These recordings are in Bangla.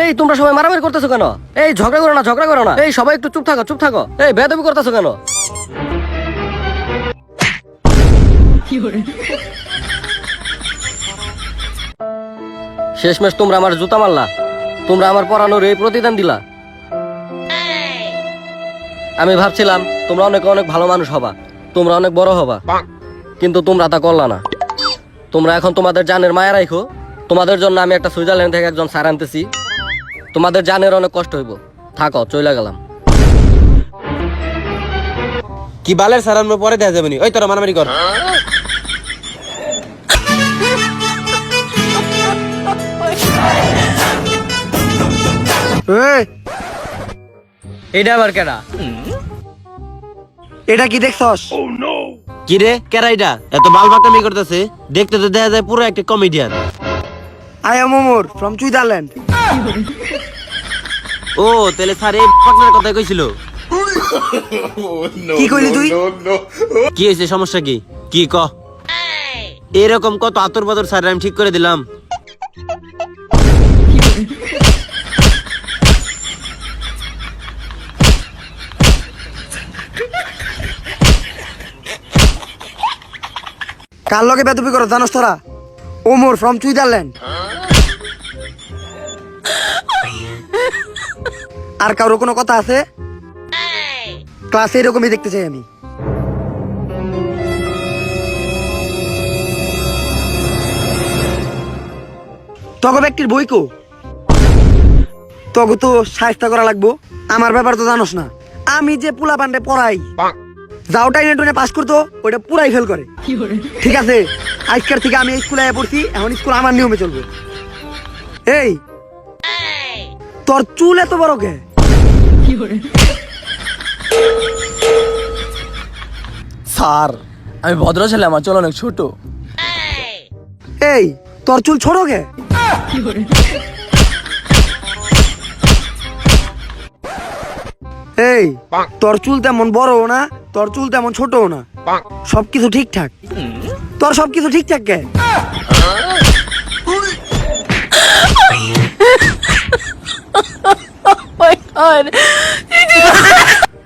এই তোমরা সবাই মারামারি করতেছো কেন? এই ঝগড়া করো না, ঝগড়া করো না। এই সবাই একটু চুপ থাকো, চুপ থাকো। এই বেয়াদবি করতেছো কেন? শেষমেশ তোমরা আমার জুতা মারলা, তোমরা আমার পড়ানোর এই প্রতিদান দিলা। আমি ভাবছিলাম তোমরা অনেক অনেক ভালো মানুষ হবা, তোমরা অনেক বড় হবা, কিন্তু তোমরা তা করলা না। তোমরা এখন তোমাদের জানের মায়া রাখো। তোমাদের জন্য আমি একটা সুইজারল্যান্ড থেকে একজন স্যার আনতেছি। তোমাদের জানের অনেক কষ্ট হইব। থাকো, চলে গেলাম। কি বালের স্যার আমরা পরে দেখা যাবে নি। ওই তোরা মারামারি কর। এটা আবার কেডা? এটা কি দেখছস? কি রে কেরাইটা এত বালবাকামি করতেছে? দেখতে তো দেখা যায় পুরো একটা comedian. I am Omar from Switzerland. ও তাহলে স্যার এই পাকনার কথা কইছিল। কি কইলি তুই? কি হয়েছে, সমস্যা কি? কি ক? এরকম কত আতর বাতর স্যার আমি ঠিক করে দিলাম। কার লগে বেদবি করো জানোস তোরা? Omar from Switzerland. আর কারো কোনো কথা আছে? ক্লাসে এরকমই দেখতে চাই আমি। তগো ব্যক্তির বই কো? তগো তো সাহায্য করা লাগবো। আমার ব্যাপার তো জানোস না। আমি যে পোলা পান্ডে পড়াই, যাওটা টেনে পাস করতো ওইটা পুরাই ফেল করে। ঠিক আছে, আজকের থেকে আমি স্কুলে পড়ছি, এখন স্কুল আমার নিয়মে চলবে। এই তোর চুল এত বড় কে? স্যার আমি ভদ্র ছেলে, আমার চুল অনেক ছোট। এই তোর চুল ছোট কে? এই তোর চুল তেমন বড়ও না, তোর চুল তেমন ছোটও না, সবকিছু ঠিকঠাক। তোর সবকিছু ঠিকঠাক কে?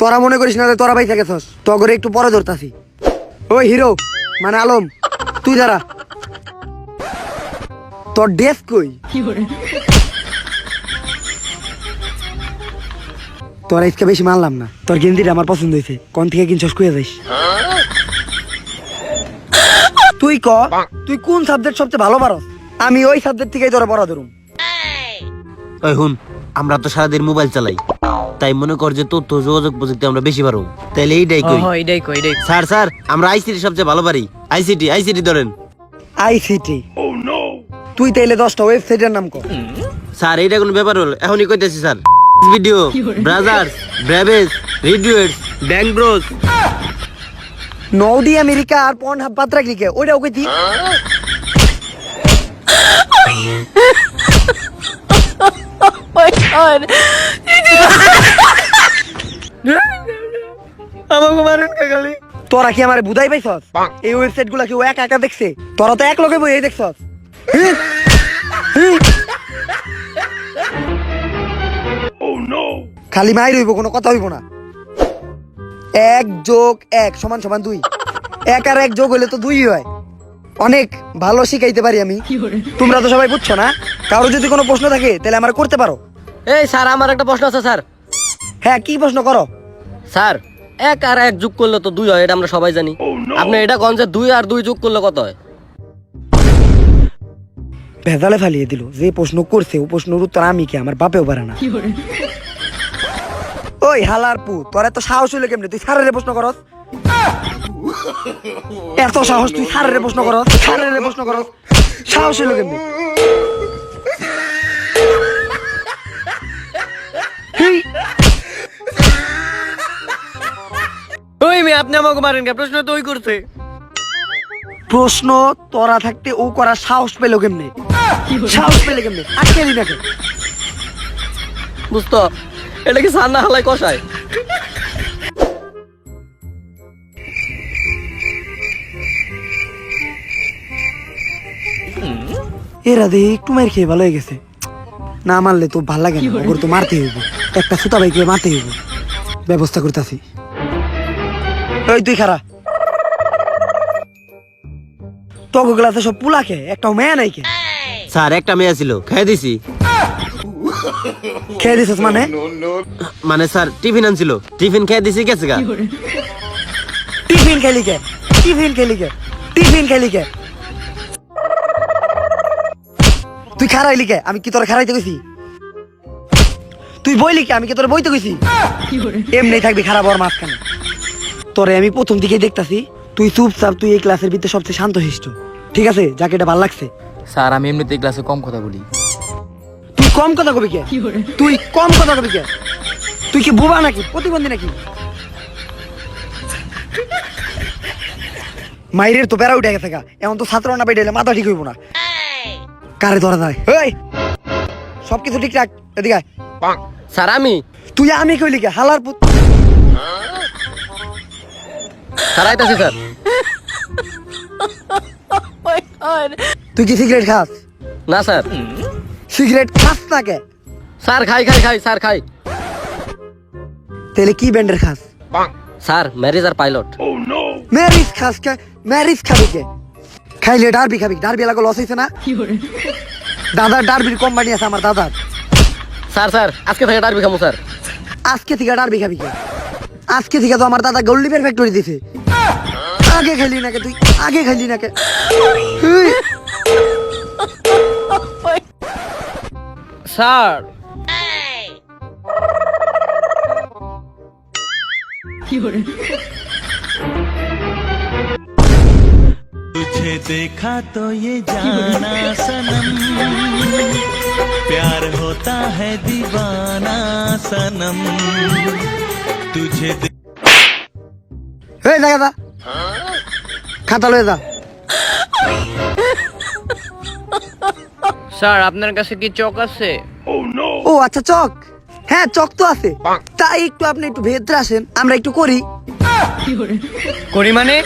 তোরা মনে করিস না যে তোরা ভাই থাকেছস, তগরে একটু পরে ধরতাছি। ওই হিরো মানে আলম, তুই দাঁড়া। তোর ড্রেস কই? তোর আজকে বেশি মানলাম না। তোর গেঞ্জিটা আমার পছন্দ হয়েছে, কোন থেকে কিনছস কুয়ে যাইস। তুই ক, তুই কোন সাবজেক্ট সবচেয়ে ভালো পারস? আমি ওই সাবজেক্ট থেকেই তোরা পড়া ধরুম। ওই হুন, আমরা তো সারাদিন মোবাইল চালাই, তাই মনে কর যে তথ্য যোগাযোগ প্রযুক্তি আমরা বেশি পারো। তাইলে এইটাই কই। স্যার স্যার আমরা আইসিটি সবচেয়ে ভালো পারি। আইসিটি আইসিটি ধরেন। আইসিটি? তুই তাইলে 10টা ওয়েবসাইটের নাম কর। স্যার এইটা কোন ব্যাপার হল? এখনই কইতেছি স্যার। ভিডিও, ব্রাজার্স, ব্রাভেজ, রিডুয়েটস, ব্যাংক ব্রোস, নৌডি আমেরিকা আর পর্ন হাব পাত্রা ক্লিকে ওইটাও কইতি। আমাকে মারেন কাকালি। তোরা কি আমারে বুঝাই পাইছস? এই ওয়েবসাইট গুলা কি ও একা একা দেখছে? তোরা তো এক লগে বই দেখছস। খালি মাই রইব, কোনো কথা হইব না। 1+1=2। 1 আর 1 যোগ হইলে তো 2 হয়। অনেক ভালো শিখাইতে পারি আমি। তোমরা তো সবাই বুঝছো না? কারো যদি কোনো প্রশ্ন থাকে তাহলে আমার করতে পারো। এই স্যার, আমার একটা প্রশ্ন আছে স্যার। হ্যাঁ, কি প্রশ্ন করো? স্যার 1 আর 1 যোগ করলে তো 2 হয়, এটা আমরা সবাই জানি। আপনি এটা কোন যে 2 আর 2 যোগ করলে কত হয়? ভেজালে ফালিয়ে দিল। যে প্রশ্ন করছে ও প্রশ্নের উত্তর আমি কি আমার বাপেও পারে না। ওই হালার পু, তোর এত সাহস হইলো কেমনে তুই স্যারের প্রশ্ন করস? এত সাহস তুই স্যারের প্রশ্ন করস? স্যারের প্রশ্ন করস, সাহস হইলো কেমনে? ওই মেয়ে, আপনি আমাকে মারেন কে? প্রশ্ন তো ওই করছে। প্রশ্ন তোরা থাকতে ও করার সাহস পেলো কেমনে? সাহস পেলে কেমনে? আজকে দিন নাকি বুঝতো? এটা কি সান্না হালাই কষায়? এরা দেখি একটু মার খেয়ে ভালো হয়ে গেছে। না মারলে তো ভাল লাগে না, ওগুলো তো মারতে হইব, একটা সুতা বাইকে মারতে হইব, ব্যবস্থা করতেছি। ওই তুই খারা, তোকে ক্লাসে সব পুলাকে, একটা মেয়ে নাই কে? স্যার একটা মেয়ে ছিল, খেয়ে দিছি। খেয়ে দিছিস মানে? মানে স্যার টিফিন আনছিল, টিফিন খেয়ে দিছি, গেছে গা। টিফিন খেলি কে? টিফিন খেলি কে? টিফিন খেলি কে? তুই খারাইলি কে? আমি কি তোর খারাইতে গেছি? তুই বইলি কে? আমি কি তোর বইতে গেছি? এমনি থাকবি খারাপ হওয়ার মাঝখানে। তোরে আমি প্রথম দিকে দেখতাছি তুই চুপচাপ, তুই এই ক্লাসের ভিতরে সবচেয়ে শান্তশিষ্ট, ঠিক আছে? যাকে এটা ভালো লাগছে। স্যার আমি এমনিতে ক্লাসে কম কথা বলি। তুই কম কথা কবি কে? তুই কম কথা কবি কে? তুই কি বুবা নাকি, প্রতিবন্ধী নাকি? মাইরের তো বেড়া উঠে গেছে গা, এমন তো ছাত্র না পেটে মাথা ঠিক হইব না। কারে ধরা যায়? এই সবকিছু ঠিকঠাক, এদিকে আয়। স্যার তুই আমি কইলি কে? হালার পুত। স্যার আইতাছি স্যার। তুই কি সিগারেট খাস? না স্যার। সিগারেট খাস না কে? স্যার খাই স্যার খাই। তাহলে কি ব্যান্ডের খাস? স্যার ম্যারিজ আর পাইলট। ম্যারিজ খাস কে? ম্যারিজ খাবি কে? খাইলে ডারবি খাবি, ডারবি এলাকা লস হয়েছে না? দাদার ডারবির কোম্পানি আছে আমার দাদার। স্যার আজকে থেকে ডারবি খামু স্যার। আজকে থেকে ডারবি খাবি কে? আজকে থেকে তো আমার দাদা গোল্ডিপের ফ্যাক্টরি দিছে। আগে খাইলি নাকি তুই? আগে খাইলি নাকি? স্যার तुझे देखा तो ये जाना सनम प्यार होता है दीवाना सनम तुझे এই জায়গা খাতা লয়ে যা। স্যার আপনার কাছে কি চক আছে? ও আচ্ছা, চক। হ্যাঁ চক তো আছে, তাই একটু আপনি একটু ভেতরে আসেন, আমরা একটু করি। করি মানে?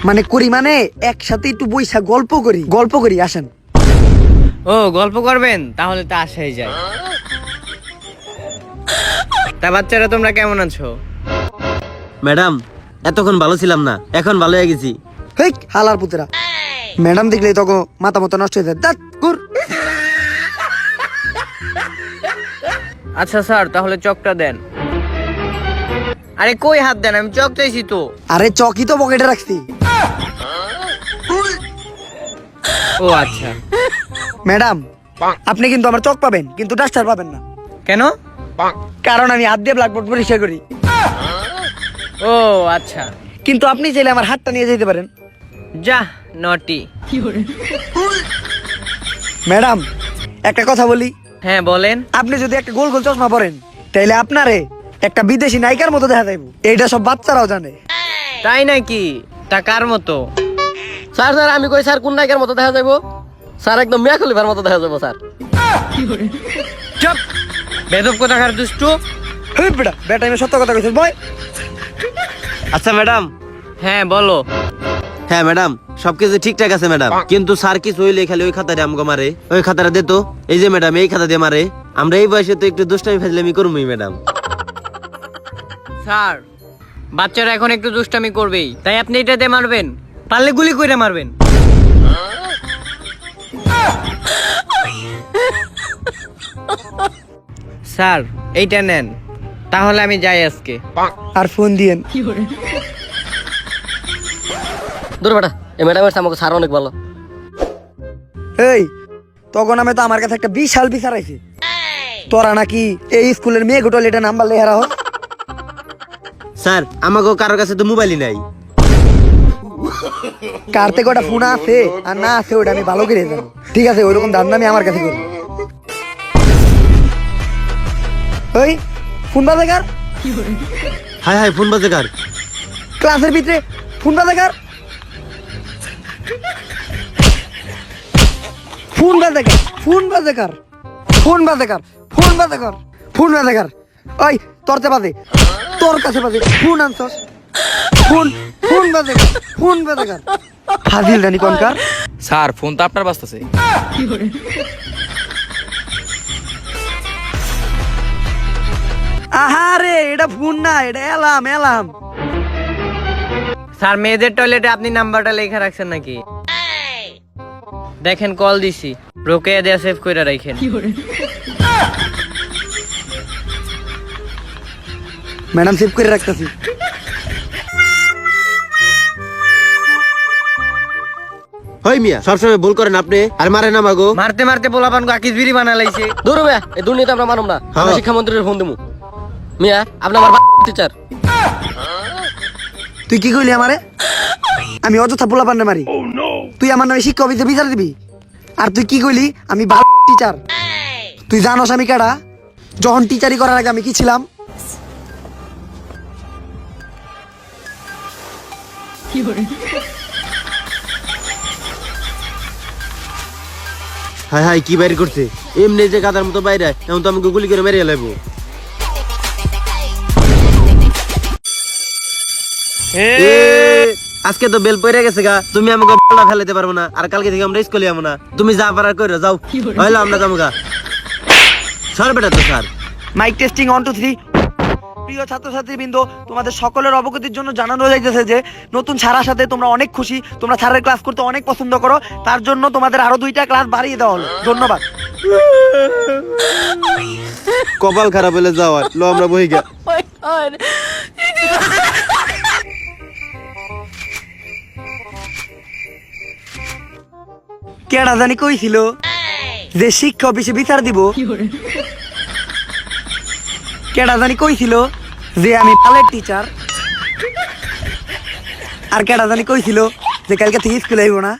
মানে করি মানে একসাথে একটু বইসা গল্প করি, আসেন। ও গল্প করবেন, তাহলে তো আসাই যায়। তা বাচ্চারা তোমরা কেমন আছো? ম্যাডাম এতক্ষণ ভালো ছিলাম না, এখন ভালো হয়ে গেছি। হেই হালার পুতেরা, ম্যাডাম দেখলে তখন মাথা মতো নষ্ট হয়ে যায়। দাঁত গুর। আচ্ছা স্যার, তাহলে চকটা দেন। আরে কই হাত দেন, আমি চক চাইছি তো। আরে চকি তো পকেটে রাখছি। ও আচ্ছা। ম্যাডাম আপনি কিন্তু আমার চক পাবেন, কিন্তু ডাস্টার পাবেন না। কেন? কারণ আমি হাত দিয়ে ব্ল্যাকবোর্ড পরিষ্কার করি। ও আচ্ছা। কিন্তু আপনি চাইলে আমার হাতটা নিয়ে যেতে পারেন। যা নটি। ম্যাডাম একটা কথা বলি। হ্যাঁ বলেন। আপনি যদি একটা গোল গোল চশমা পরেন, তাইলে আপনারে একটা বিদেশি নায়িকার মতো দেখা যাইব। এটা সব বাচ্চারাও জানে। তাই নাকি? তা কার মতো? স্যার আমি কই স্যার কোন নায়কের মতো দেখা যাবো? স্যার একদম মিয়া খলিফার মতো দেখা যাবো স্যার। চুপ, বেদব কোথাকার দুষ্টু। হেই বেটা, বেটা আমি সত্য কথা কইছিস বয়। আচ্ছা ম্যাডাম। হ্যাঁ বলো। হ্যাঁ ম্যাডাম, সবকিছু ঠিকঠাক আছে ম্যাডাম, কিন্তু স্যার কিছু হইলে খালি ওই খাতাটা আমগো মারে। ওই খাতাটা দে তো। এই যে ম্যাডাম, এই খাতা দিয়ে মারে। আমরা এই বয়সে তো একটু দুষ্টামি ফাজলামি করবই ম্যাডাম। স্যার বাচ্চারা এখন একটু দুষ্টামি করবেই, তাই আপনি এটাতে মারবেন, পারলে গুলি করে মারবেন। স্যার এইটা নেন, তাহলে আমি যাই আজকে। আর ফোন দিয়েন। দূর বেটা, এই ম্যাডামের আমাকে স্যার অনেক ভালো। এই তখন আমি তো আমার কাছে একটা বিশাল বিচার আইছে, তোরা নাকি এই স্কুলের মেয়ে গোটল এটা নাম্বার লেহারা হোক। স্যার আমাকে কারোর কাছে তো মোবাইলই নাই। কার থেকে ওটা ফোন আছে আর না আছে ওটা আমি ভালো করে জানি। ঠিক আছে, ওইরকম দাম আমি আমার কাছে করি। ওই ফোন বাজে কার? হাই হাই, ফোন বাজে কার? ক্লাসের ভিতরে ফোন বাজে কার? ফোন বাজে কার? ফোন বাজে কার? ফোন বাজে কার? ফোন বাজে কার? ফোন বাজে কার? ওই তোরতে বাজে, তোর কাছে বাজে, ফোন আনছস। ফোন ফোন বাজে কার? ফোন বাজে কার? ফাজিল রানী কোনকার? স্যার ফোন তো আপনার বাজতেছে। আহারে এটা ফোন না, এটা এলাম এলাম। স্যার মেয়েদের টয়লেটে আপনি নাম্বারটা লেখা রাখছেন নাকি? দেখেন কল দিছি, রোকেয়া দেয়া সেভ করে রাখেন। ম্যাডাম সেভ করে রাখতেছি। হই মিয়া সবসময় ভুল করেন আপনি, আর মারেন আমাগো। মারতে মারতে পোলাপান আকিস বিড়ি বানা লাইছে। দূর মিয়া, এই দুর্নীতি আমরা মানব না। আমি হ্যাঁ। শিক্ষামন্ত্রীর ফোন দেবো। মিয়া আপনি আমার টিচার। তুই কি কইলি আমারে? আমি অযথা পোলা পান্ডে মারি? তুই আমার নামে শিক্ষা অফিসে বিচার দিবি? আর তুই কি কইলি আমি ভালো টিচার? তুই জানোস আমি কেডা? যখন টিচারি করার আগে আমি কি ছিলাম? হাই হাই কি বাইর করছে, এমনি যে গাদার মতো বাইরে এখন তো আমাকে গুলি করে মেরে লাইবো। আজকে তো বেল পড়ে গেছে গা, তুমি আমাকে বলা ফেলাতে পারবো না, আর কালকে থেকে আমরা স্কুলে যাবো না। তুমি যা পারার করে যাও, হইলো আমরা যাবো গা। সর বেটা তো স্যার। Mic testing 1 2 3। প্রিয় ছাত্রছাত্রীবৃন্দ, তোমাদের সকলের অবগতির জন্য জানানো যাইতেছে যে নতুন ছাড়ার সাথে তোমরা অনেক খুশি, তোমরা ছাড়ের ক্লাস করতে অনেক পছন্দ করো, তার জন্য তোমাদের আরো 2টা ক্লাস বাড়িয়ে দেওয়া হলো। ধন্যবাদ। কপাল খারাপ হলে যাওয়ার লো, আমরা বই গা। কেডা জানি কইছিল যে শিক্ষা অফিসে বিচার দিব? কেডা জানি কইছিল যে আমি পালের টিচার? আর কেডা জানি কইছিল যে কালকে থেকে স্কুলে আইব না?